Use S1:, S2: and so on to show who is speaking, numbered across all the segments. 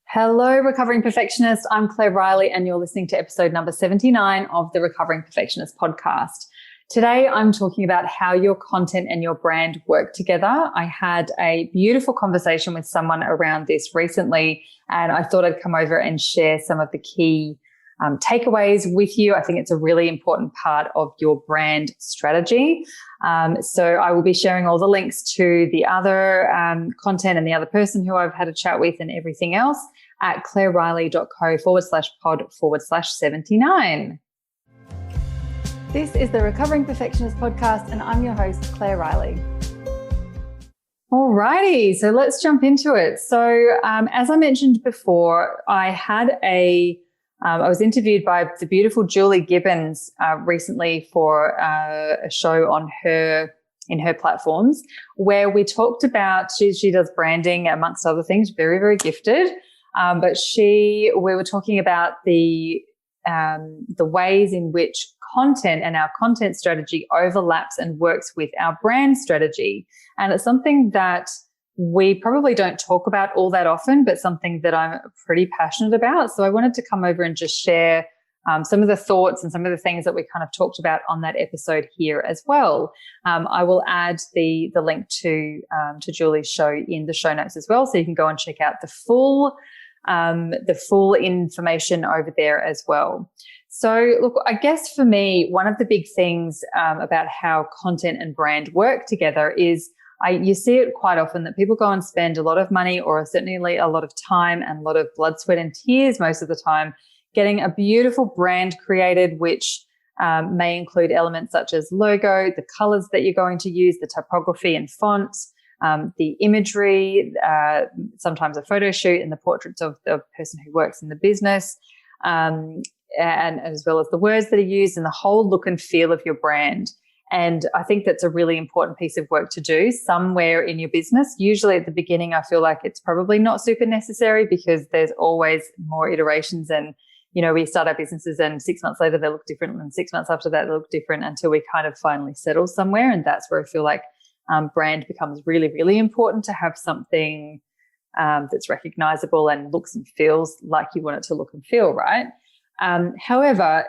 S1: Hello, Recovering Perfectionist. I'm Claire Riley, and you're listening to episode number 79 of the Recovering Perfectionist podcast. Today, I'm talking about how your content and your brand work together. I had a beautiful conversation with someone around this recently, and I thought I'd come over and share some of the key takeaways with you. I think it's a really important part of your brand strategy. So I will be sharing all the links to the other content and the other person who I've had a chat with and everything else at claireriley.co/pod/79. This is the Recovering Perfectionist podcast, and I'm your host, Claire Riley. Alrighty, so let's jump into it. So as I mentioned before, I was interviewed by the beautiful Julie Gibbons recently for a show on in her platforms, where we talked about, she does branding amongst other things, very, very gifted. But we were talking about the ways in which content and our content strategy overlaps and works with our brand strategy. And it's something that we probably don't talk about all that often, but something that I'm pretty passionate about. So I wanted to come over and just share some of the thoughts and some of the things that we kind of talked about on that episode here as well. I will add the link to Julie's show in the show notes as well, so you can go and check out the full information over there as well. So look, I guess for me, one of the big things about how content and brand work together is you see it quite often that people go and spend a lot of money, or certainly a lot of time and a lot of blood, sweat and tears most of the time, getting a beautiful brand created, which may include elements such as logo, the colors that you're going to use, the typography and fonts, the imagery, sometimes a photo shoot and the portraits of the person who works in the business, and as well as the words that are used and the whole look and feel of your brand. And I think that's a really important piece of work to do somewhere in your business. Usually at the beginning, I feel like it's probably not super necessary because there's always more iterations. And, we start our businesses and 6 months later, they look different. And 6 months after that, they look different until we kind of finally settle somewhere. And that's where I feel like brand becomes really, really important, to have something that's recognizable and looks and feels like you want it to look and feel, right? However,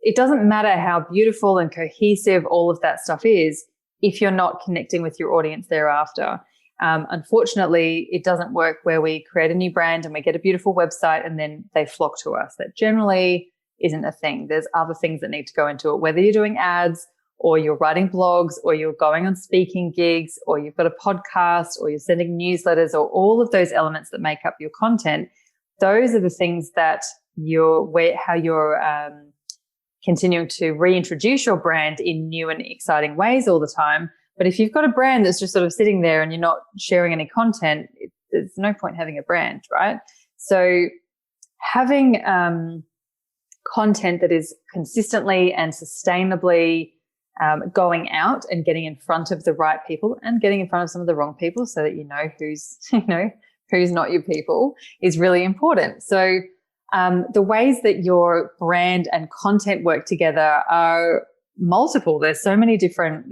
S1: it doesn't matter how beautiful and cohesive all of that stuff is if you're not connecting with your audience thereafter. Unfortunately, it doesn't work where we create a new brand and we get a beautiful website and then they flock to us. That generally isn't a thing. There's other things that need to go into it, whether you're doing ads or you're writing blogs or you're going on speaking gigs or you've got a podcast or you're sending newsletters, or all of those elements that make up your content. Those are the things that how you're continuing to reintroduce your brand in new and exciting ways all the time. But if you've got a brand that's just sort of sitting there and you're not sharing any content, there's no point having a brand, right? So having content that is consistently and sustainably going out and getting in front of the right people and getting in front of some of the wrong people, so that who's not your people, is really important. So the ways that your brand and content work together are multiple. There's so many different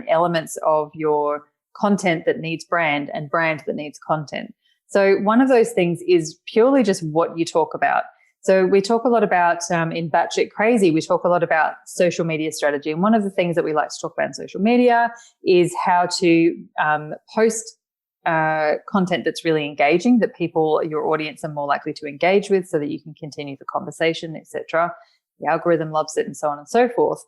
S1: elements of your content that needs brand and brand that needs content. So one of those things is purely just what you talk about. So we talk a lot about, in Batshit Crazy, we talk a lot about social media strategy. And one of the things that we like to talk about in social media is how to post content that's really engaging, that your audience are more likely to engage with, so that you can continue the conversation, etc. The algorithm loves it, and so on and so forth.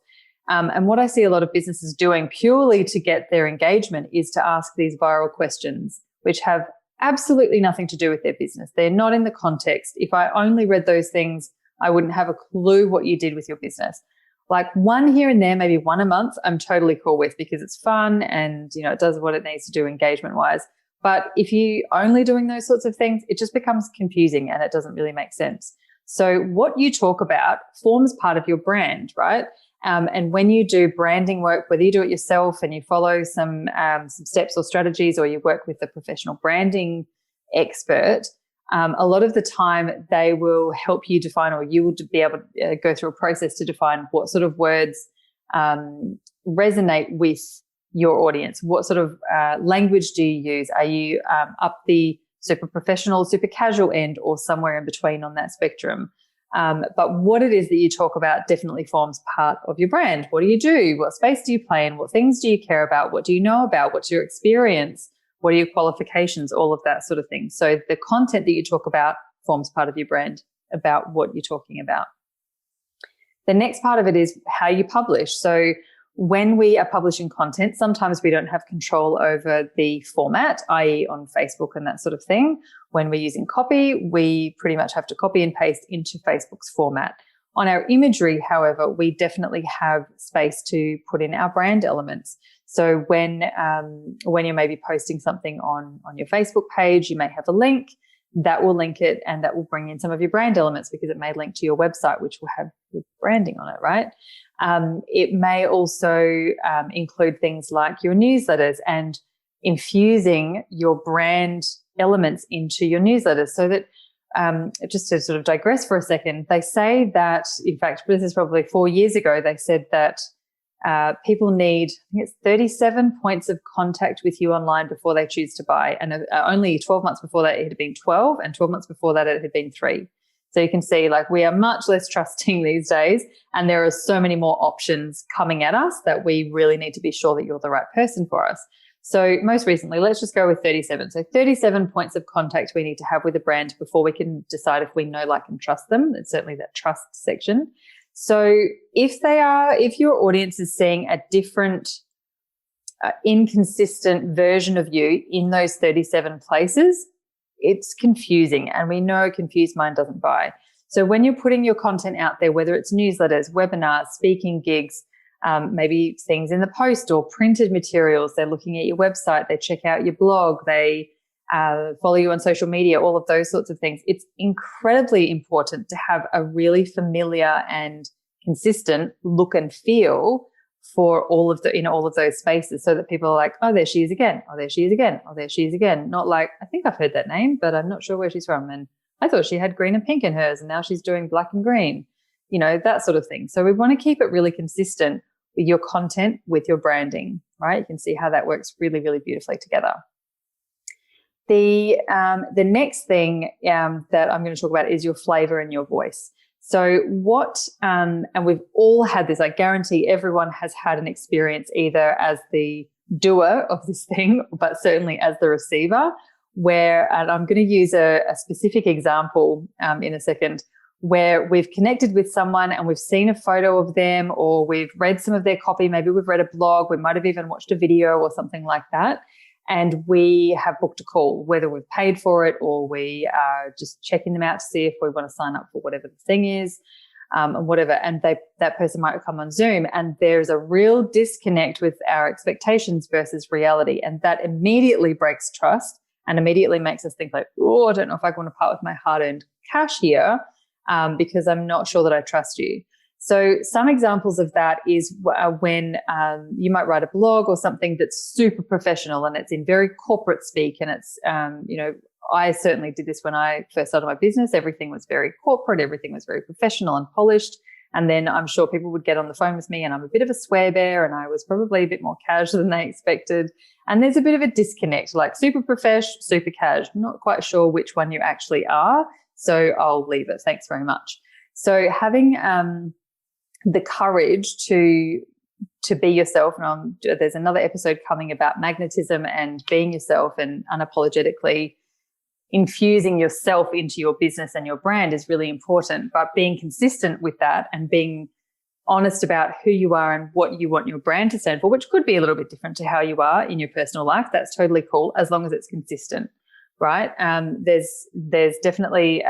S1: And what I see a lot of businesses doing purely to get their engagement is to ask these viral questions, which have absolutely nothing to do with their business. They're not in the context. If I only read those things, I wouldn't have a clue what you did with your business. Like one here and there, maybe one a month, I'm totally cool with, because it's fun and, it does what it needs to do engagement wise. But if you're only doing those sorts of things, it just becomes confusing and it doesn't really make sense. So what you talk about forms part of your brand, right? And when you do branding work, whether you do it yourself and you follow some steps or strategies, or you work with a professional branding expert, a lot of the time they will help you define, or you will be able to go through a process to define what sort of words resonate with your audience. What sort of language do you use? Are you up the super professional, super casual end, or somewhere in between on that spectrum. But what it is that you talk about definitely forms part of your brand. What do you do? What space do you play in? What things do you care about? What do you know about? What's your experience? What are your qualifications? All of that sort of thing. So the content that you talk about forms part of your brand about what you're talking about. The next part of it is how you publish. So when we are publishing content, sometimes we don't have control over the format, i.e. on Facebook and that sort of thing. When we're using copy, we pretty much have to copy and paste into Facebook's format. On our imagery, however, we definitely have space to put in our brand elements. So when you're maybe posting something on your Facebook page, you may have a link that will link it, and that will bring in some of your brand elements because it may link to your website, which will have your branding on it, right? It may also include things like your newsletters and infusing your brand elements into your newsletters, so that just to sort of digress for a second, they say that, in fact, this is probably 4 years ago, they said that people need, I think it's 37 points of contact with you online before they choose to buy. And only 12 months before that, it had been 12, and 12 months before that, it had been 3. So you can see, like, we are much less trusting these days, and there are so many more options coming at us that we really need to be sure that you're the right person for us. So most recently, let's just go with 37. So 37 points of contact we need to have with a brand before we can decide if we know, like, and trust them. It's certainly that trust section. So if your audience is seeing a different, inconsistent version of you in those 37 places, it's confusing, and we know a confused mind doesn't buy. So when you're putting your content out there, whether it's newsletters, webinars, speaking gigs, maybe things in the post or printed materials, they're looking at your website, they check out your blog, they follow you on social media, all of those sorts of things. It's incredibly important to have a really familiar and consistent look and feel for in all of those spaces, so that people are like, oh, there she is again. Oh, there she is again. Oh, there she is again. Not like, I think I've heard that name, but I'm not sure where she's from. And I thought she had green and pink in hers, and now she's doing black and green, that sort of thing. So we want to keep it really consistent with your content, with your branding, right? You can see how that works really, really beautifully together. The next thing that I'm going to talk about is your flavor and your voice. So and we've all had this, I guarantee everyone has had an experience either as the doer of this thing, but certainly as the receiver, and I'm going to use a specific example in a second, where we've connected with someone and we've seen a photo of them, or we've read some of their copy, maybe we've read a blog, we might have even watched a video or something like that. And we have booked a call, whether we've paid for it or we are just checking them out to see if we want to sign up for whatever the thing is, and whatever. And that person might come on Zoom, and there's a real disconnect with our expectations versus reality. And that immediately breaks trust and immediately makes us think like, oh, I don't know if I want to part with my hard-earned cash here because I'm not sure that I trust you. So some examples of that is when you might write a blog or something that's super professional and it's in very corporate speak, and it's, I certainly did this when I first started my business. Everything was very corporate. Everything was very professional and polished. And then I'm sure people would get on the phone with me, and I'm a bit of a swear bear, and I was probably a bit more casual than they expected. And there's a bit of a disconnect, like super profesh, super cash. I'm not quite sure which one you actually are. So I'll leave it. Thanks very much. So having the courage to be yourself. And there's another episode coming about magnetism and being yourself and unapologetically infusing yourself into your business and your brand is really important. But being consistent with that and being honest about who you are and what you want your brand to stand for, which could be a little bit different to how you are in your personal life, that's totally cool as long as it's consistent, right? There's definitely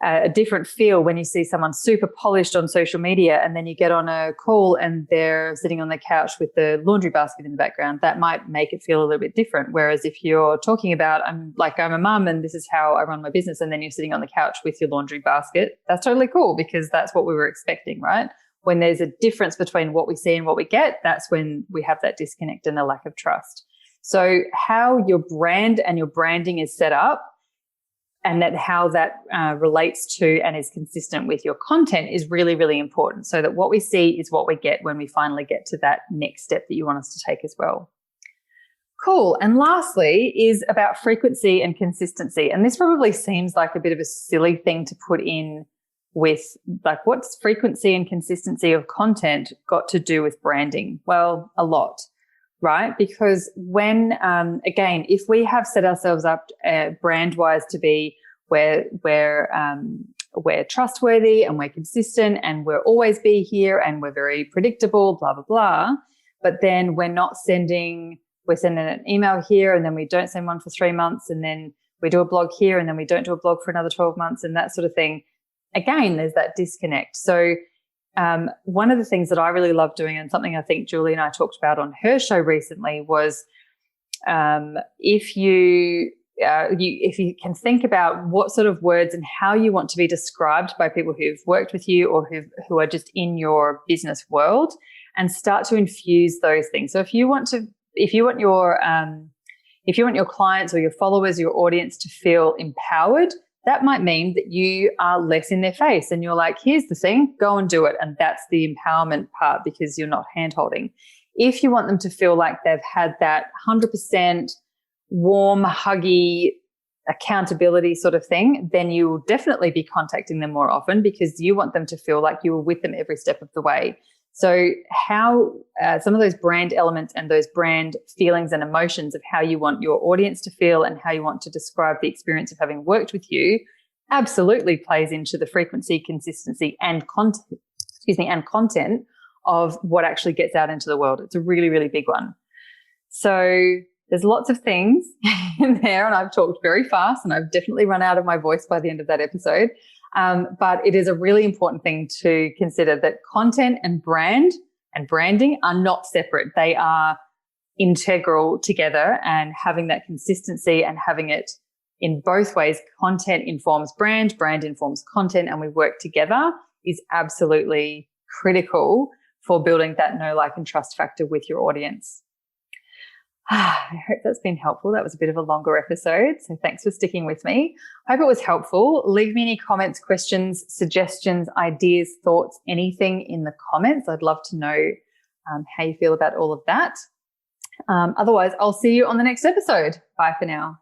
S1: a different feel when you see someone super polished on social media and then you get on a call and they're sitting on the couch with the laundry basket in the background. That might make it feel a little bit different. Whereas if you're talking about, I'm a mum and this is how I run my business, and then you're sitting on the couch with your laundry basket, that's totally cool because that's what we were expecting, right? When there's a difference between what we see and what we get, that's when we have that disconnect and a lack of trust. So how your brand and your branding is set up, and that how that relates to and is consistent with your content is really, really important, so that what we see is what we get when we finally get to that next step that you want us to take as well. Cool. And lastly is about frequency and consistency. And this probably seems like a bit of a silly thing to put in with, like, what's frequency and consistency of content got to do with branding? Well, a lot, right? Because when, again, if we have set ourselves up brand-wise to be where we're trustworthy and we're consistent and we'll always be here and we're very predictable, blah, blah, blah. But then we're sending an email here and then we don't send one for 3 months and then we do a blog here and then we don't do a blog for another 12 months and that sort of thing. Again, there's that disconnect. So one of the things that I really love doing, and something I think Julie and I talked about on her show recently, was if you can think about what sort of words and how you want to be described by people who've worked with you or who are just in your business world, and start to infuse those things. So if you want your clients or your followers, your audience to feel empowered, that might mean that you are less in their face and you're like, here's the thing, go and do it. And that's the empowerment part, because you're not hand-holding. If you want them to feel like they've had that 100% warm, huggy accountability sort of thing, then you will definitely be contacting them more often, because you want them to feel like you were with them every step of the way. So how some of those brand elements and those brand feelings and emotions of how you want your audience to feel and how you want to describe the experience of having worked with you absolutely plays into the frequency, consistency, and content of what actually gets out into the world. It's a really, really big one. So there's lots of things in there, and I've talked very fast and I've definitely run out of my voice by the end of that episode. But it is a really important thing to consider that content and brand and branding are not separate. They are integral together, and having that consistency and having it in both ways, content informs brand, brand informs content, and we work together, is absolutely critical for building that know, like, and trust factor with your audience. I hope that's been helpful. That was a bit of a longer episode, so thanks for sticking with me. I hope it was helpful. Leave me any comments, questions, suggestions, ideas, thoughts, anything in the comments. I'd love to know how you feel about all of that. Otherwise, I'll see you on the next episode. Bye for now.